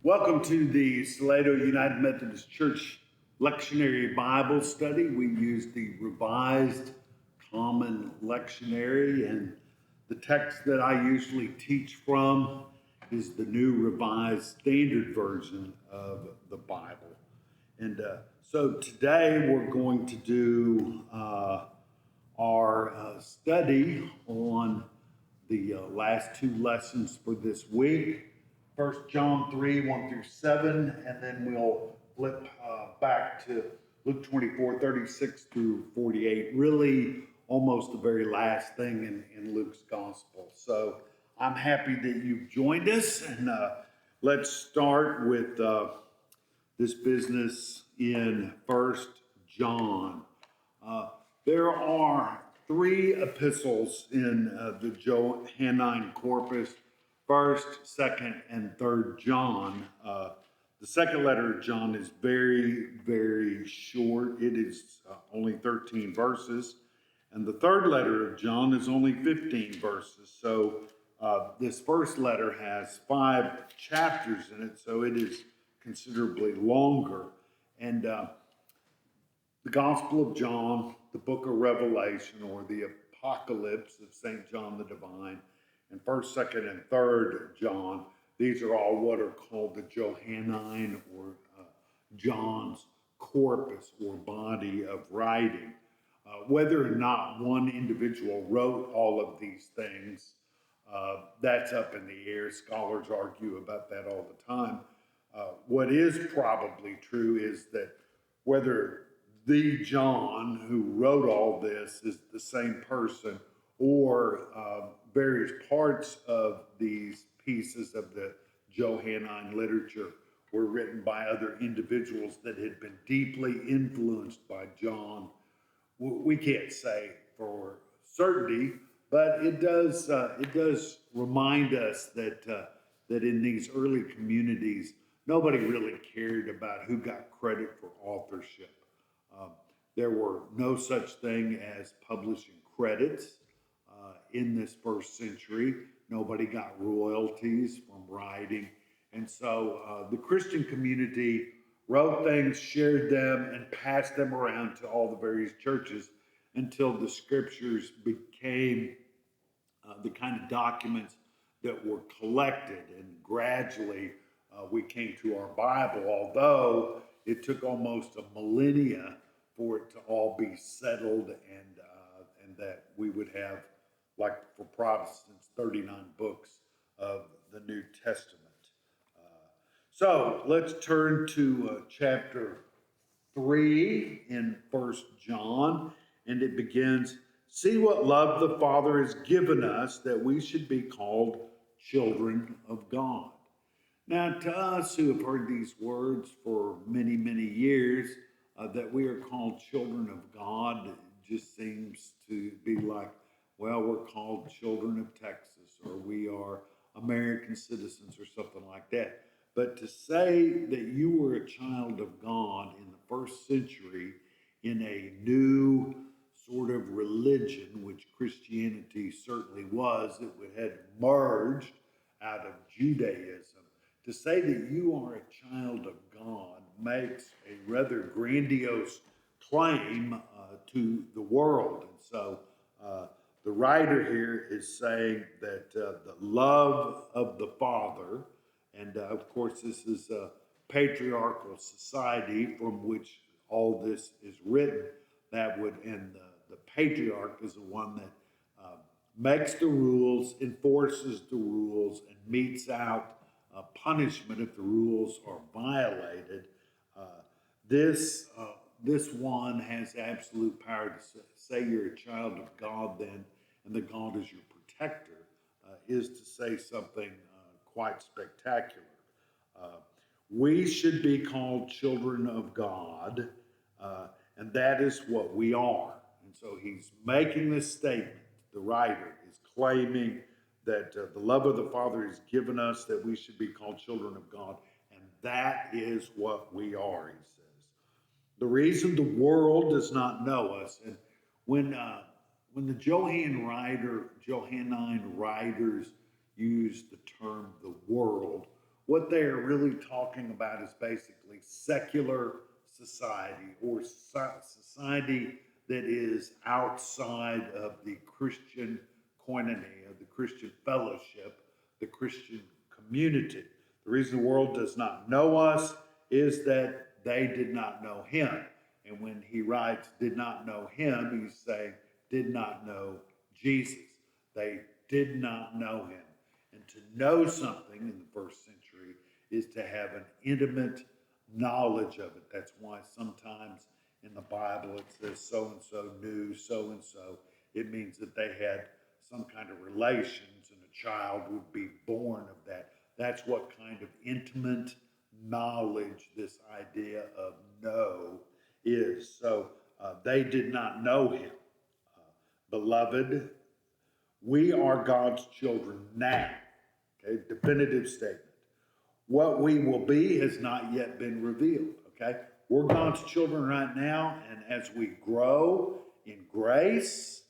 Welcome to the Salado United Methodist Church Lectionary Bible Study. We use the Revised Common Lectionary, and the text that I usually teach from is the New Revised Standard Version of the Bible. And so today we're going to do our study on the last two lessons for this week. 1 John 3, 1 through 7, and then we'll flip back to Luke 24, 36 through 48. Really almost the very last thing in Luke's gospel. So I'm happy that you've joined us, and let's start with this business in 1 John. There are three epistles in the Johannine corpus: 1st, 2nd, and 3rd John. The second letter of John is very, very short. It is only 13 verses. And the third letter of John is only 15 verses. So this first letter has 5 chapters in it, so it is considerably longer. And the Gospel of John, the book of Revelation, or the Apocalypse of St. John the Divine, and 1st, 2nd, and 3rd John, these are all what are called the Johannine, or John's corpus, or body of writing. Whether or not one individual wrote all of these things, that's up in the air. Scholars argue about that all the time. What is probably true is that whether the John who wrote all this is the same person, or various parts of these pieces of the Johannine literature were written by other individuals that had been deeply influenced by John. We can't say for certainty, but it does remind us that in these early communities, nobody really cared about who got credit for authorship. There were no such thing as publishing credits. In this first century, nobody got royalties from writing. And so the Christian community wrote things, shared them, and passed them around to all the various churches until the scriptures became the kind of documents that were collected. And gradually we came to our Bible, although it took almost a millennia for it to all be settled, and that we would have, like for Protestants, 39 books of the New Testament. So let's turn to chapter 3 in 1 John, and it begins, "See what love the Father has given us, that we should be called children of God." Now, to us who have heard these words for many, many years, that we are called children of God, it just seems to be like, well, we're called children of Texas, or we are American citizens, or something like that. But to say that you were a child of God in the first century in a new sort of religion, which Christianity certainly was, it had merged out of Judaism. To say that you are a child of God makes a rather grandiose claim to the world. And so the writer here is saying that the love of the Father, and of course this is a patriarchal society from which all this is written, and the patriarch is the one that makes the rules, enforces the rules, and metes out punishment if the rules are violated. This one has absolute power to say you're a child of God then, and that God is your protector, is to say something quite spectacular. We should be called children of God, and that is what we are. And so he's making this statement. The writer is claiming that the love of the Father has given us, that we should be called children of God, and that is what we are, he says. The reason the world does not know us, and when the Johannine writers use the term the world, what they are really talking about is basically secular society, or society that is outside of the Christian koinonia, of the Christian fellowship, the Christian community. The reason the world does not know us is that they did not know him. And when he writes, did not know him, he's saying, did not know Jesus. They did not know him. And to know something in the first century is to have an intimate knowledge of it. That's why sometimes in the Bible it says so and so knew so and so. It means that they had some kind of relations, and a child would be born of that. That's what kind of intimate knowledge this idea of know is. So they did not know him. Beloved, we are God's children now. Okay, definitive statement. What we will be has not yet been revealed. Okay, we're God's children right now, and as we grow in grace,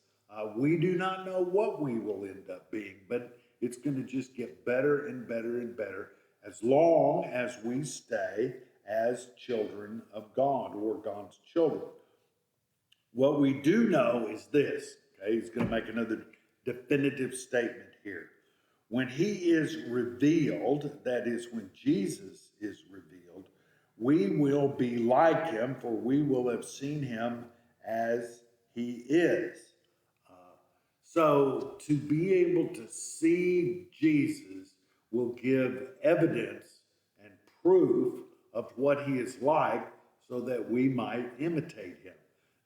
we do not know what we will end up being, but it's going to just get better and better and better as long as we stay as children of God, or God's children. What we do know is this. Okay, he's going to make another definitive statement here. When he is revealed, that is, when Jesus is revealed, we will be like him, for we will have seen him as he is. So to be able to see Jesus will give evidence and proof of what he is like, so that we might imitate him.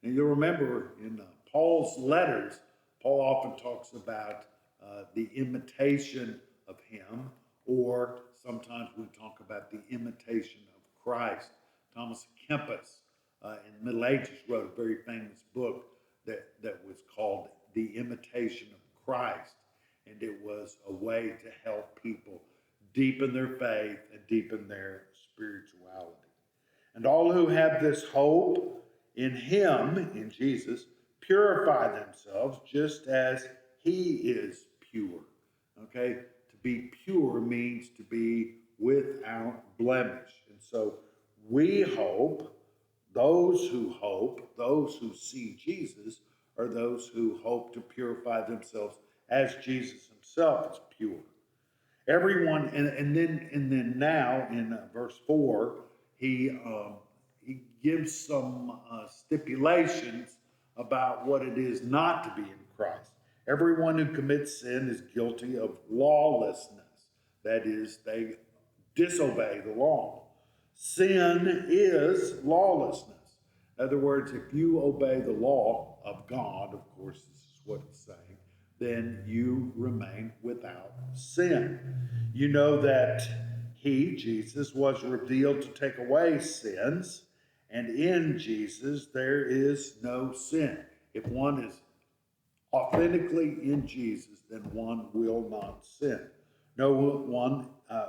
And you'll remember in Paul's letters, Paul often talks about the imitation of him, or sometimes we talk about the imitation of Christ. Thomas Kempis in the Middle Ages wrote a very famous book that was called The Imitation of Christ, and it was a way to help people deepen their faith and deepen their spirituality. And all who have this hope in him, in Jesus, purify themselves just as he is pure. Okay? To be pure means to be without blemish. And so we hope, those who see Jesus, are those who hope to purify themselves as Jesus himself is pure. Everyone, and then now in verse 4, he gives some stipulations about what it is not to be in Christ. Everyone who commits sin is guilty of lawlessness. That is, they disobey the law. Sin is lawlessness. In other words, if you obey the law of God, of course, this is what it's saying, then you remain without sin. You know that he, Jesus, was revealed to take away sins, and in Jesus there is no sin. If one is authentically in Jesus, then one will not sin. No one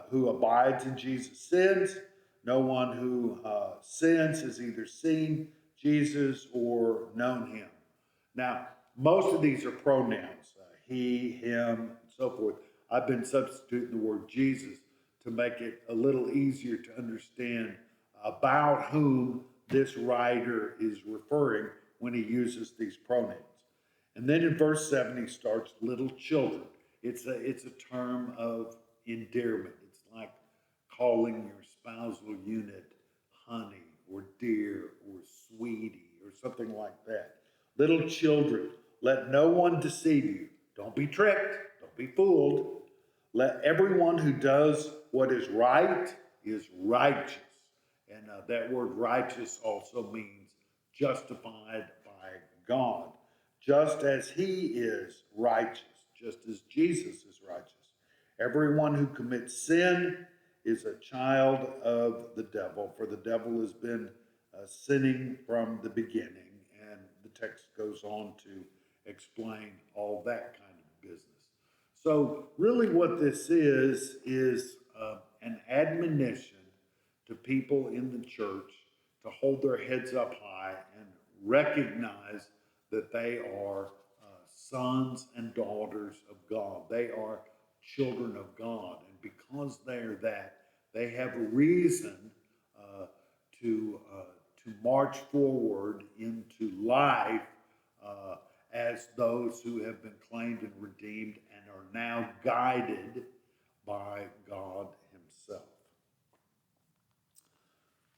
who abides in Jesus sins. No one who sins has either seen Jesus or known him. Now, most of these are pronouns, he, him, and so forth. I've been substituting the word Jesus to make it a little easier to understand about whom this writer is referring when he uses these pronouns. And then in verse 7, he starts little children. It's a term of endearment. It's like calling your spousal unit honey or dear or sweetie or something like that. Little children, let no one deceive you. Don't be tricked. Don't be fooled. Let everyone who does what is right is righteous. And that word righteous also means justified by God. Just as he is righteous, just as Jesus is righteous. Everyone who commits sin is a child of the devil, for the devil has been sinning from the beginning. And the text goes on to explain all that kind of business. So really what this is an admonition to people in the church to hold their heads up high and recognize that they are sons and daughters of God. They are children of God. And because they are that, They have a reason to march forward into life as those who have been claimed and redeemed and are now guided by God Himself.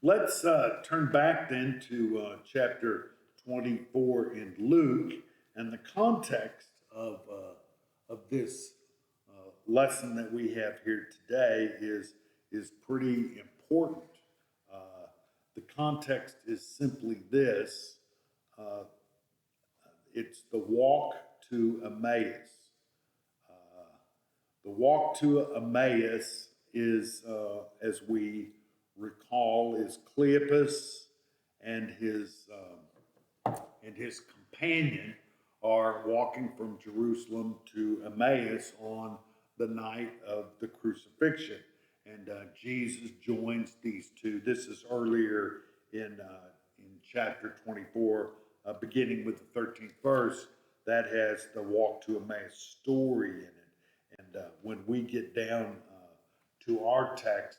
Let's turn back then to chapter 24 in Luke, and the context of this lesson that we have here today is pretty important. The context is simply this. It's the walk to Emmaus. The walk to Emmaus is, as we recall, is Cleopas and his companion are walking from Jerusalem to Emmaus on the night of the crucifixion. And Jesus joins these two. This is earlier in chapter 24, beginning with the 13th verse, that has the walk to Emmaus story in it. And when we get down to our text,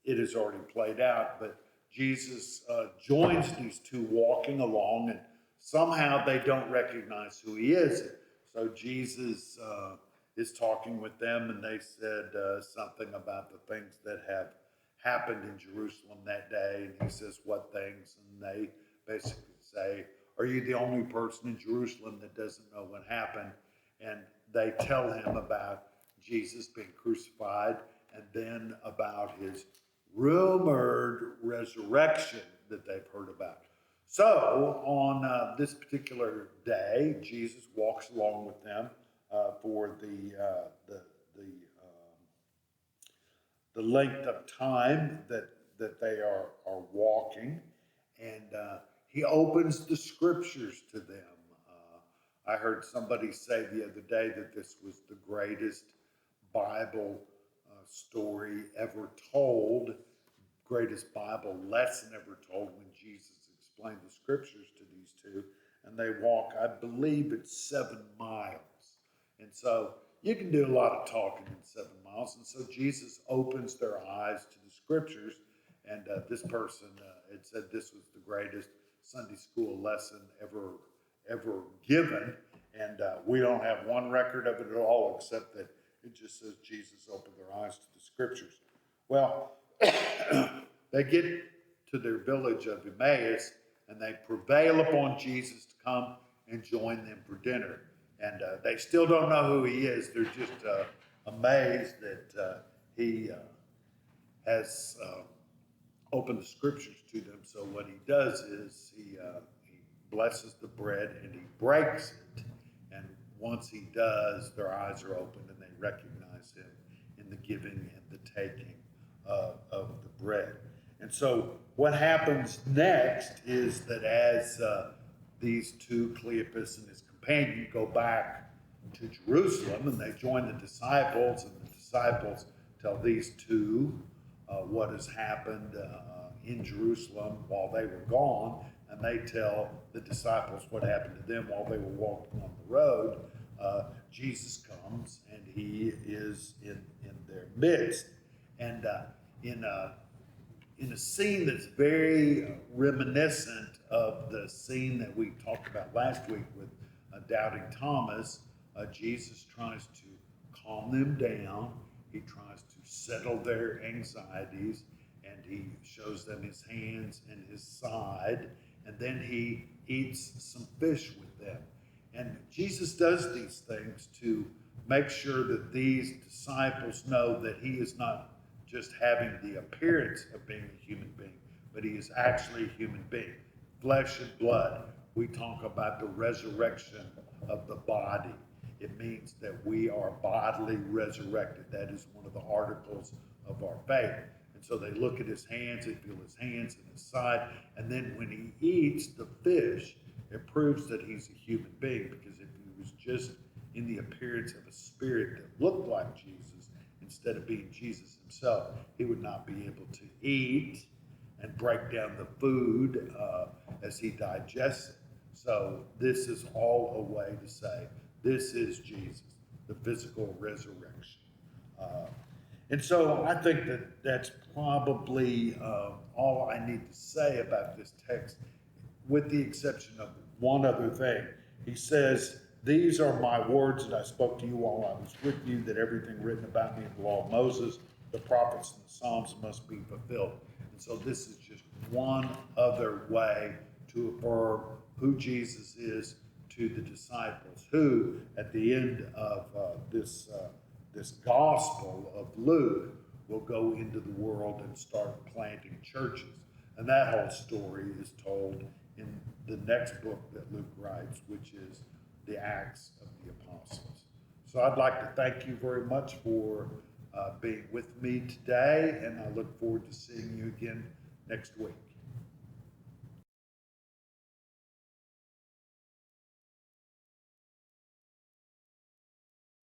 it has already played out. But Jesus joins these two walking along, and somehow they don't recognize who he is. So Jesus is talking with them, and they said something about the things that have happened in Jerusalem that day. And he says, "What things?" And they basically say, "Are you the only person in Jerusalem that doesn't know what happened?" And they tell him about Jesus being crucified and then about his rumored resurrection that they've heard about. So on this particular day, Jesus walks along with them for the length of time that they are walking, and he opens the scriptures to them. I heard somebody say the other day that this was the greatest Bible story ever told, greatest Bible lesson ever told, when Jesus explained the scriptures to these two. And they walk, I believe it's 7 miles. And so you can do a lot of talking in 7 miles. And so Jesus opens their eyes to the scriptures. And this person had said this was the greatest Sunday school lesson ever given. And we don't have one record of it at all, except that it just says Jesus opened their eyes to the scriptures. Well, they get to their village of Emmaus, and they prevail upon Jesus to come and join them for dinner. And they still don't know who he is. They're just amazed that he has opened the scriptures to them. So what he does is he blesses the bread and he breaks it. And once he does, their eyes are opened and they recognize him in the giving and the taking of the bread. And so what happens next is that as these two, Cleopas and his companion, go back to Jerusalem and they join the disciples, and the disciples tell these two what has happened in Jerusalem while they were gone, and they tell the disciples what happened to them while they were walking on the road. Jesus comes and he is in their midst, and in a scene that's very reminiscent of the scene that we talked about last week with Doubting Thomas. Jesus tries to calm them down. He tries to settle their anxieties, and he shows them his hands and his side, and then he eats some fish with them. And Jesus does these things to make sure that these disciples know that he is not just having the appearance of being a human being, but he is actually a human being, flesh and blood. We talk about the resurrection of the body. It means that we are bodily resurrected. That is one of the articles of our faith. And so they look at his hands, they feel his hands and his side, and then when he eats the fish, it proves that he's a human being, because if he was just in the appearance of a spirit that looked like Jesus, instead of being Jesus himself, he would not be able to eat and break down the food as he digests it. So this is all a way to say, this is Jesus, the physical resurrection. And so I think that that's probably all I need to say about this text, with the exception of one other thing. He says, "These are my words that I spoke to you while I was with you, that everything written about me in the law of Moses, the prophets, and the Psalms must be fulfilled." And so this is just one other way to affirm who Jesus is to the disciples, who at the end of this gospel of Luke will go into the world and start planting churches. And that whole story is told in the next book that Luke writes, which is the Acts of the Apostles. So I'd like to thank you very much for being with me today, and I look forward to seeing you again next week.